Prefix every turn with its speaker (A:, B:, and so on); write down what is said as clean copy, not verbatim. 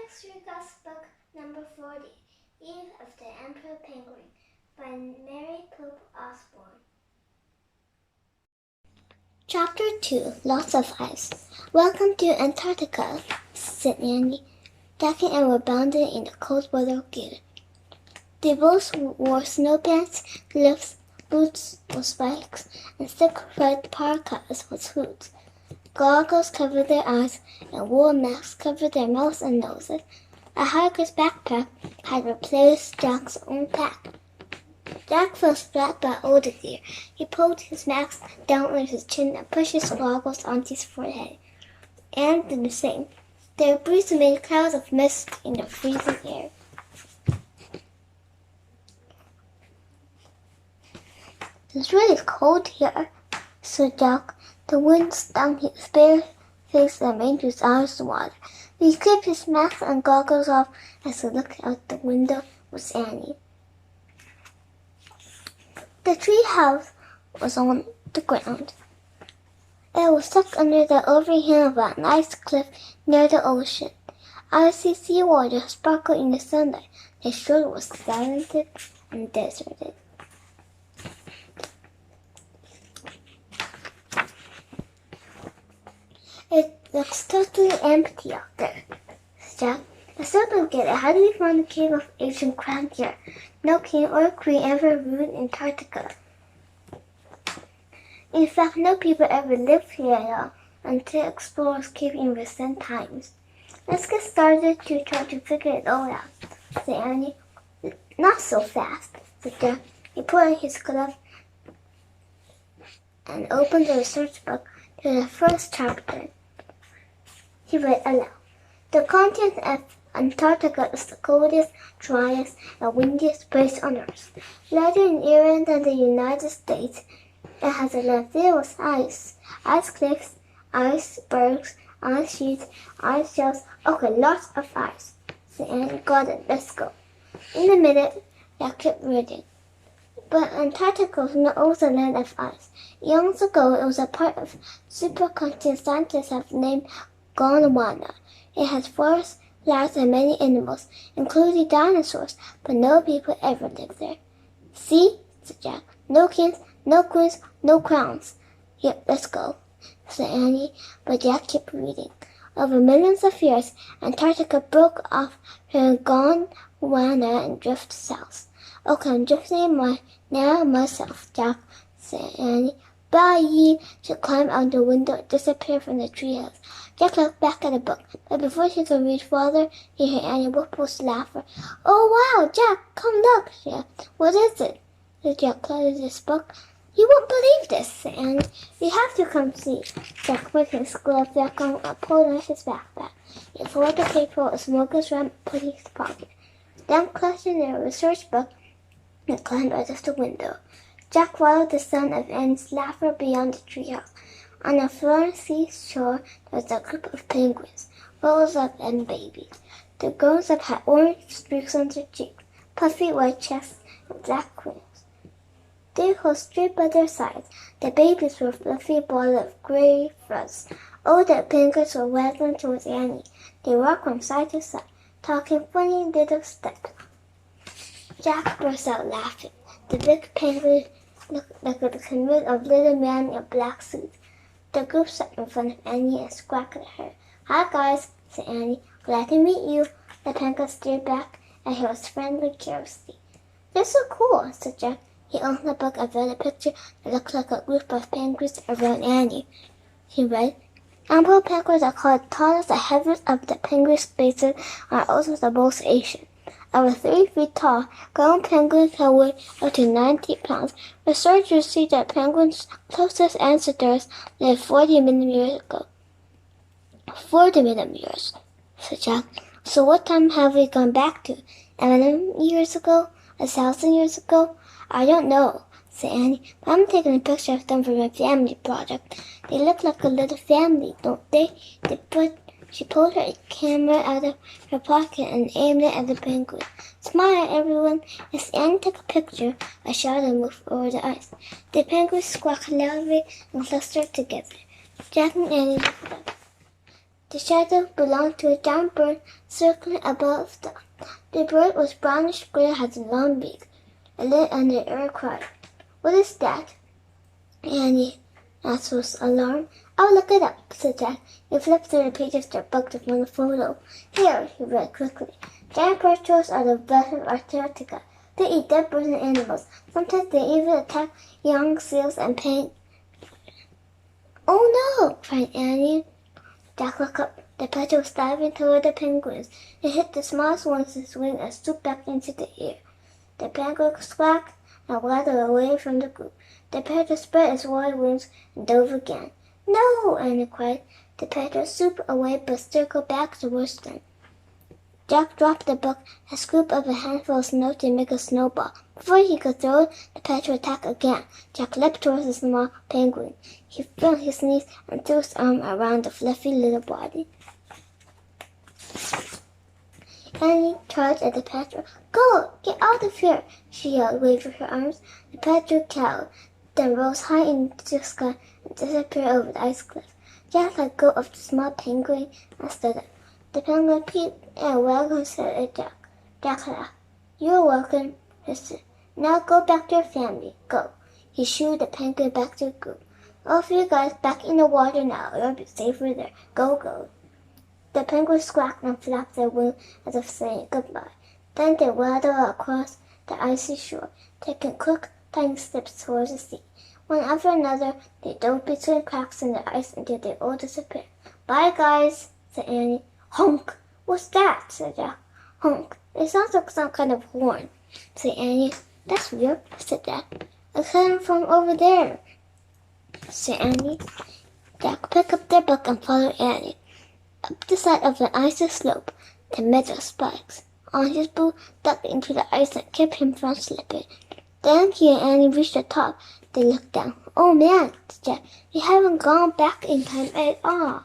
A: Jack's Recast Book Number 40, Eve of the Emperor Penguin by Mary Pope Osborne. Chapter 2, Lots of Ice. Welcome to Antarctica, said Annie. Jack and Anne were bounded in the cold weather gear. They both wore snow pants, gloves, boots with spikes, and thick red parkas with hoods. Goggles covered their eyes, and wool masks covered their mouths and noses. A hiker's backpack had replaced Jack's own pack. Jack felt flat but older dear. He pulled his mask down on his chin and pushed his goggles onto his forehead. Anne did the same. Their breeze made clouds of mist in the freezing air. "It's really cold here," said Jack. The wind stung his bare face and made his eyes water. He kept his mask and goggles off as he looked out the window with Annie. The tree house was on the ground. It was stuck under the overhang of an ice cliff near the ocean. Icy seawater sparkled in the sunlight. The shore was silent and deserted. "It looks totally empty out there," said Jack. "I still don't get it. How do we find the cave of ancient crab here? No king or queen ever ruled Antarctica. In fact, no people ever lived here at all until explorers came in recent times. Let's get started to try to figure it all out," said Annie. "Not so fast," said Jack. He put on his glove and opened the research book to the first chapter. He read aloud. "The continent of Antarctica is the coldest, driest, and windiest place on Earth. Larger in area than the United States, it has a land filled with ice cliffs, icebergs, ice sheets, ice shelves. Okay, lots of ice," said Anne. "Got it, let's go." In a minute, Jack kept reading. "But Antarctica was not always a land of ice. Eons ago, it was a part of supercontinent scientists have named Gondwana. It has forests, flowers, and many animals, including dinosaurs, but no people ever lived there." "See," said Jack. "No kings, no queens, no crowns." "Yep, let's go," said Annie, but Jack kept reading. "Over millions of years, Antarctica broke off from Gondwana and drifted south." "Okay, I'm drifting now myself, Jack," said Annie. "Bye!" She climbed out the window and disappeared from the treehouse. Jack looked back at the book, but before she could read farther, he heard Annie Whipple's laughter. "Oh, wow, Jack, come look!" she asked. "What is it?" said Jack, closing his book. "You won't believe this," said Annie. "You have to come see." Jack put his glove back on and pulled on his backpack. He folded the paper with Smoker's ram and put in his pocket. Then, clutching the research book, he climbed out of the window. Jack followed the sound of Annie's laughter beyond the treehouse. On the Florida seashore, there was a group of penguins, grown up and babies. The grown-up had orange streaks on their cheeks, puffy white chests, and black quills. They held straight by their sides. The babies were fluffy balls of gray fuzz. All the penguins were waggling towards Annie. They rocked from side to side, talking funny little steps. Jack burst out laughing. The big penguin looked like a canoe of little man in a black suit. The group sat in front of Annie and squawked at her. "Hi, guys," said Annie. "Glad to meet you." The penguin stared back at her with friendly curiosity. "They're so cool," said Jack. He opened the book and read a picture that looked like a group of penguins around Annie. He read, "Emperor penguins are called the tallest and heaviest of the penguin species and are also the most Asian. Over 3 feet tall, grown penguins can weigh up to 90 pounds. Researchers see that penguins' closest ancestors lived 40 million years ago." 40 million years, said Jack. "So what time have we gone back to? A million years ago? 1,000 years ago?" "I don't know," said Annie, "but I'm taking a picture of them for my family project. They look like a little family, don't they?" She pulled her camera out of her pocket and aimed it at the penguin. "Smile, everyone." As Annie took a picture, a shadow moved over the ice. The penguins squawked loudly and clustered together. Jack and Annie looked up. The shadow belonged to a giant bird circling above them. The bird was brownish-gray, had a long beak. It lit and the air cried, "What is that?" Annie asked with alarm. "I'll look it up," said Jack. He flipped through the pages of the book to find a photo. "Here," he read quickly. "Giant bird turtles are the best of Antarctica. They eat dead birds and animals. Sometimes they even attack young seals and penguins." "Oh no!" cried Annie. Jack looked up. The petrel was diving toward the penguins. It hit the smallest one with its wing and swooped back into the air. The penguin squawked and waddled away from the group. The petrel spread its wide wings and dove again. "No!" Annie cried. The petrel swooped away but circled back towards them. Jack dropped the book and scooped up a handful of snow to make a snowball. Before he could throw it, the petrel attacked again. Jack leapt towards the small penguin. He fell on his knees and threw his arm around the fluffy little body. Annie charged at the petrel. "Go! Get out of here!" she yelled, waving her arms. The petrel cowered, then rose high into the sky and disappeared over the ice cliff. Jack let go of the small penguin and stood up. The penguin peeped and wagged his head at Jack. Jack laughed. "You're welcome," he said. "Now go back to your family. Go." He shooed the penguin back to the group. "All of you guys back in the water now. You'll be safer there. Go, go." The penguins squawked and flapped their wings as if saying goodbye. Then they waddled across the icy shore, taking quick, tiny steps towards the sea. One after another, they dove between cracks in the ice until they all disappeared. "Bye, guys," said Annie. "Honk! What's that?" said Jack. "Honk! It sounds like some kind of horn," said Annie. "That's weird," said Jack. "It's coming from over there," said Annie. Jack picked up their book and followed Annie up the side of an icy slope to measure spikes. On his boot dug into the ice and kept him from slipping. Then he and Annie reached the top. They looked down. "Oh man," said Jack, "we haven't gone back in time at all."